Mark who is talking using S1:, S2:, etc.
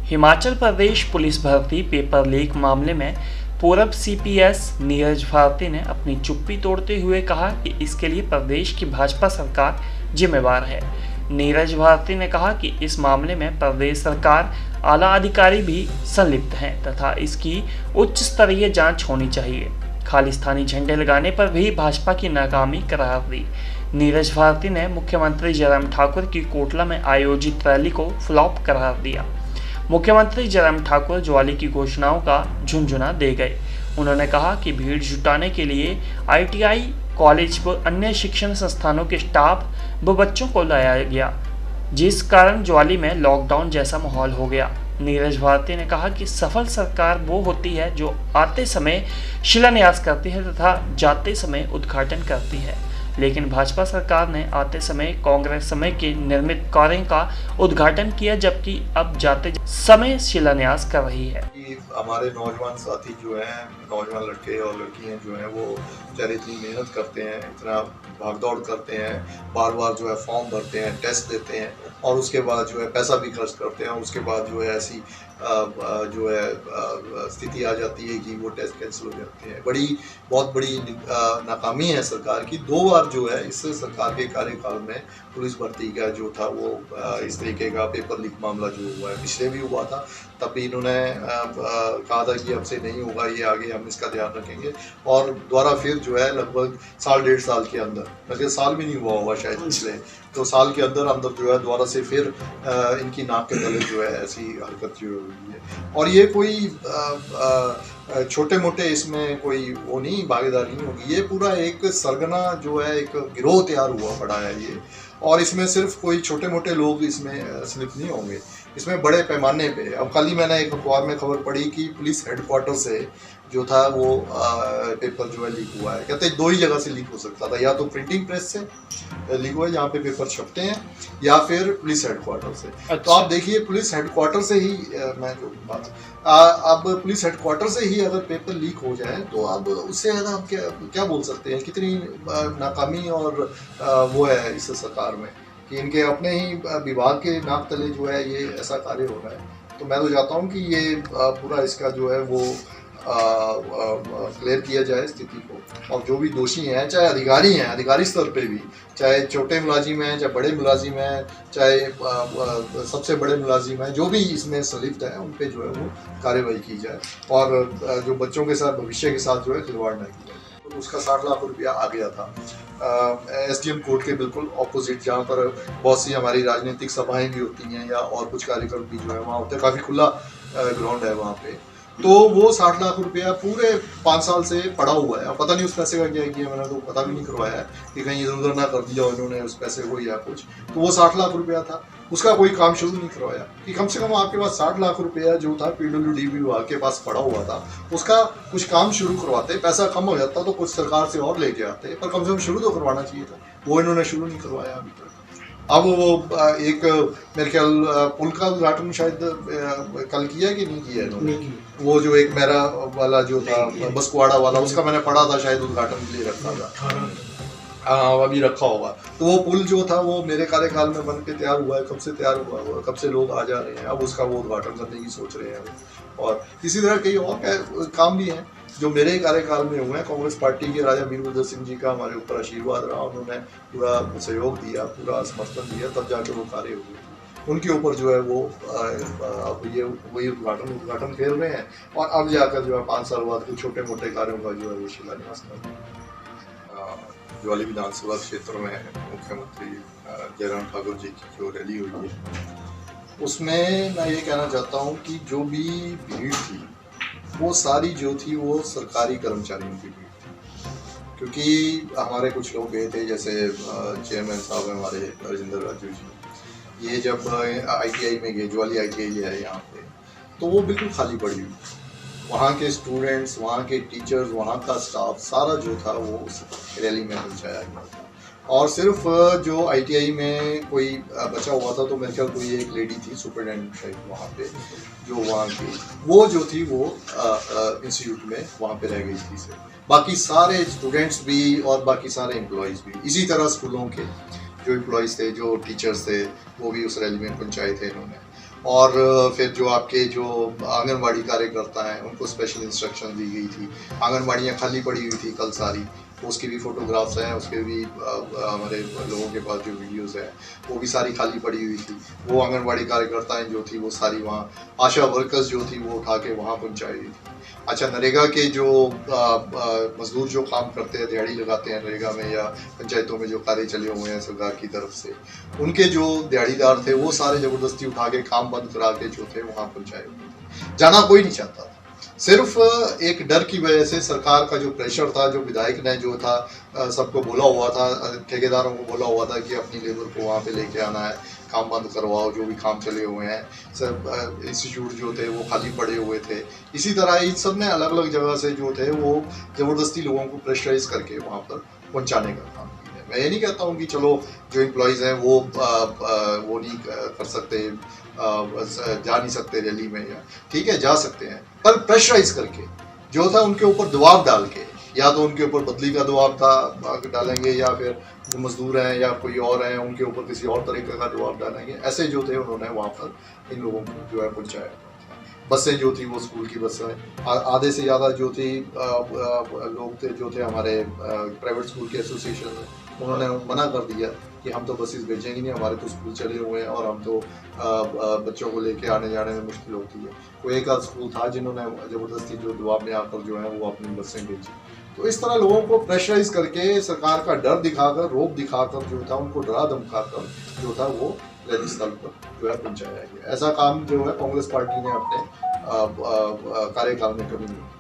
S1: Himachal Pradesh police भर्ती paper leak मामले में पूर्व सीपीएस नीरज भारती ने अपनी चुप्पी तोड़ते हुए कहा कि इसके लिए प्रदेश की भाजपा सरकार जिम्मेवार है। नीरज भारती ने कहा कि इस मामले में प्रदेश सरकार आला अधिकारी भी संलिप्त हैं तथा इसकी उच्च स्तरीय जांच होनी चाहिए। खालिस्तानी झंडे लगाने पर भी भाजपा की नाकामी करार दी। नीरज भारती ने मुख्यमंत्री जयराम ठाकुर की कोटला में आयोजित रैली को फ्लॉप करार दिया। मुख्यमंत्री जयराम ठाकुर ज्वाली की घोषणाओं का झुंझुना दे गए। उन्होंने कहा कि भीड़ जुटाने के लिए आईटीआई कॉलेज व अन्य शिक्षण संस्थानों के स्टाफ व बच्चों को लाया गया, जिस कारण ज्वाली में लॉकडाउन जैसा माहौल हो गया। नीरज भारती ने कहा कि सफल सरकार वो होती है जो आते समय शिलान्यास करती है तथा जाते समय उद्घाटन करती है, लेकिन भाजपा सरकार ने आते समय कांग्रेस समय के निर्मित कार्यों का उद्घाटन किया, जबकि अब जाते समय शिलान्यास कर रही है।
S2: हमारे नौजवान साथी जो हैं, नौजवान लड़के और लड़कियां जो हैं, वो बेचारे इतनी मेहनत करते हैं, इतना भागदौड़ करते हैं, बार बार जो है फॉर्म भरते हैं, टेस्ट देते हैं और उसके बाद जो है पैसा भी खर्च करते हैं। उसके बाद जो है ऐसी जो है स्थिति आ जाती है कि वो टेस्ट कैंसिल हो जाते हैं। बहुत बड़ी नाकामी है सरकार की। 2 बार जो है इस सरकार के कार्यकाल में पुलिस भर्ती का जो था वो इस तरीके का पेपर लीक मामला जो हुआ है, पिछले भी हुआ था, तब भी इन्होंने कहा था कि अब से नहीं होगा, ये आगे हम इसका ध्यान रखेंगे। और दोबारा फिर जो है लगभग 1.5 साल के अंदर, बल्कि साल भी नहीं हुआ होगा शायद पिछले, तो साल के अंदर जो है दोबारा से फिर इनकी नाक के तले जो है ऐसी हरकत जो हुई है। और ये कोई छोटे मोटे इसमें कोई वो नहीं, भागीदारी नहीं होगी। ये पूरा एक सरगना जो है, एक गिरोह तैयार हुआ पड़ा है ये, और इसमें सिर्फ कोई छोटे मोटे लोग इसमें स्लिप नहीं होंगे, इसमें बड़े पैमाने पे। अब कल ही मैंने एक अखबार में खबर पढ़ी कि पुलिस हेडक्वार्टर से जो था वो पेपर जो है लीक हुआ है। कहते हैं 2 ही जगह से लीक हो सकता था, या तो प्रिंटिंग प्रेस से लीक हुआ है जहाँ पे पेपर छपते हैं, या फिर पुलिस हेडक्वार्टर से। अच्छा। तो आप देखिए पुलिस हेडक्वार्टर से ही मैं जो बात अब पुलिस हेडक्वार्टर से ही अगर पेपर लीक हो जाए तो अब उससे ज़्यादा हम क्या बोल सकते हैं। कितनी नाकामी और वो है इस सरकार में कि इनके अपने ही विभाग के नाक तले जो है ये ऐसा कार्य हो रहा है। तो मैं तो चाहता हूँ कि ये पूरा इसका जो है वो क्लियर किया जाए स्थिति को, और जो भी दोषी हैं, चाहे अधिकारी हैं, अधिकारी स्तर पे भी, चाहे छोटे मुलाजिम हैं, चाहे बड़े मुलाजिम हैं, चाहे सबसे बड़े मुलाजिम हैं, जो भी इसमें संलिप्त हैं, उन पे जो है वो कार्रवाई की जाए और जो बच्चों के साथ, भविष्य के साथ जो है खिलवाड़ न किया जाए। तो उसका 60 लाख रुपया आ गया था एसडीएम कोर्ट के बिल्कुल ऑपोजिट, जहाँ पर बहुत सी हमारी राजनीतिक सभाएं भी होती हैं या और कुछ कार्यक्रम भी जो है वहाँ होते हैं। काफ़ी खुला ग्राउंड है वहाँ पे। तो वो 60 लाख रुपया पूरे 5 साल से पड़ा हुआ है। अब पता नहीं उस पैसे का क्या किया, मैंने तो पता भी नहीं करवाया है कि कहीं इधर उधर ना कर दिया उन्होंने उस पैसे को या कुछ। तो वो 60 लाख रुपया था, उसका कोई काम शुरू नहीं करवाया कि कम से कम आपके पास 60 लाख रुपया जो था पीडब्ल्यूडी विभाग के पास पड़ा हुआ था, उसका कुछ काम शुरू करवाते। पैसा कम हो जाता तो कुछ सरकार से और लेके आते, पर कम से कम शुरू तो करवाना चाहिए था। वो इन्होंने शुरू नहीं करवाया अभी तक। अब वो एक मेरे ख्याल पुल का उद्घाटन शायद कल किया कि नहीं किया इन्होंने। वो जो एक मेरा वाला जो था बसकुआड़ा वाला, उसका मैंने पढ़ा था शायद उद्घाटन के लिए रखा था। हाँ, अभी रखा होगा। तो वो पुल जो था वो मेरे कार्यकाल में बन के तैयार हुआ है। कब से तैयार हुआ हुआ, कब से लोग आ जा रहे हैं, अब उसका वो उद्घाटन करने की सोच रहे हैं। और इसी तरह कई और काम भी हैं जो मेरे कार्यकाल में हुए हैं। कांग्रेस पार्टी के राजा वीरभद्र सिंह जी का हमारे ऊपर आशीर्वाद रहा, उन्होंने पूरा सहयोग दिया, पूरा समर्थन दिया, तब जाकर वो कार्य हुए। उनके ऊपर जो है वो अब ये वही उद्घाटन खेल रहे हैं, और अब जाकर जो है 5 साल बाद कुछ छोटे मोटे कार्यों का जो है वो शिलान्यास कर रहे हैं। ज्वाली विधानसभा क्षेत्र में मुख्यमंत्री जयराम ठाकुर जी की जो रैली हुई है, उसमें मैं ये कहना चाहता हूँ कि जो भी भीड़ थी वो सारी जो थी वो सरकारी कर्मचारियों की भीड़ थी। क्योंकि हमारे कुछ लोग गए थे, जैसे चेयरमैन साहब हमारे राजेंद्र राजू जी, ये जब आईटीआई में गए, ज्वाली आईटीआई है यहाँ पे, तो वो बिल्कुल खाली पड़ी हुई। वहाँ के स्टूडेंट्स, वहाँ के टीचर्स, वहाँ का स्टाफ सारा जो था वो उस रैली में पहुँचाया गया था। और सिर्फ जो आईटीआई में कोई बचा हुआ था, तो मेरे ख्याल कोई एक लेडी थी सुपरिटेंडेंट शायद वहाँ पे, जो वहाँ की वो जो थी वो इंस्टीट्यूट में वहाँ पे रह गई थी सिर्फ। बाकी सारे स्टूडेंट्स भी और बाकी सारे एम्प्लॉयज़ भी, इसी तरह स्कूलों के जो एम्प्लॉयज़ थे, जो टीचर्स थे, वो भी उस रैली में पहुँचाए थे इन्होंने। और फिर जो आपके जो आंगनबाड़ी कार्यकर्ता हैं उनको स्पेशल इंस्ट्रक्शन दी गई थी। आंगनबाड़ियाँ खाली पड़ी हुई थी कल सारी, उसकी भी फ़ोटोग्राफ्स हैं, उसके भी हमारे लोगों के पास जो वीडियोज़ हैं वो भी सारी खाली पड़ी हुई थी। वो आंगनबाड़ी कार्यकर्ताएँ जो थी वो सारी वहाँ, आशा वर्कर्स जो थी वो उठा के वहाँ पहुँचाई हुई थी। अच्छा, नरेगा के जो मज़दूर जो काम करते हैं, दिहाड़ी लगाते हैं नरेगा में या पंचायतों में जो कार्य चले हुए हैं सरकार की तरफ से, उनके जो दिहाड़ीदार थे वो सारे ज़बरदस्ती उठा के काम बंद करा के जो थे वहाँ पहुँचाए हुए थे। जाना कोई नहीं चाहता था, सिर्फ एक डर की वजह से, सरकार का जो प्रेशर था, जो विधायक ने जो था सबको बोला हुआ था, ठेकेदारों को बोला हुआ था कि अपनी लेबर को वहाँ पे लेके आना है, काम बंद करवाओ, जो भी काम चले हुए हैं, सब इंस्टीट्यूट जो थे वो खाली पड़े हुए थे। इसी तरह इन सब ने अलग अलग जगह से जो थे वो ज़बरदस्ती लोगों को प्रेशराइज करके वहाँ पर पहुँचाने का काम किया। मैं ये नहीं कहता हूँ कि चलो जो एम्प्लॉयज़ हैं वो नहीं कर सकते, जा नहीं सकते रैली में, या ठीक है जा सकते हैं, पर प्रेशराइज करके जो था उनके ऊपर दबाव डाल के, या तो उनके ऊपर बदली का दबाव था डालेंगे, या फिर जो मजदूर हैं या कोई और हैं उनके ऊपर किसी और तरीके का दबाव डालेंगे, ऐसे जो थे उन्होंने वहाँ पर इन लोगों को जो है पहुँचाया। बसें जो थी वो स्कूल की बसें, आधे से ज़्यादा जो थी लोग थे जो थे हमारे प्राइवेट स्कूल के एसोसिएशन, उन्होंने मना कर दिया कि हम तो बसेस भेजेंगे नहीं, हमारे तो स्कूल चले हुए हैं और हम तो बच्चों को लेके आने जाने में मुश्किल होती है। कोई एक आध स्कूल था जिन्होंने ज़बरदस्ती जो दबाव में आकर जो है वो अपनी बसें भेजी। तो इस तरह लोगों को प्रेशराइज करके, सरकार का डर दिखाकर, रोब दिखाकर जो था उनको डरा धमकाकर जो था वो रैली स्थल पर जो है पहुंचाया गया। ऐसा काम जो है कांग्रेस पार्टी ने अपने कार्यकाल में कभी नहीं किया।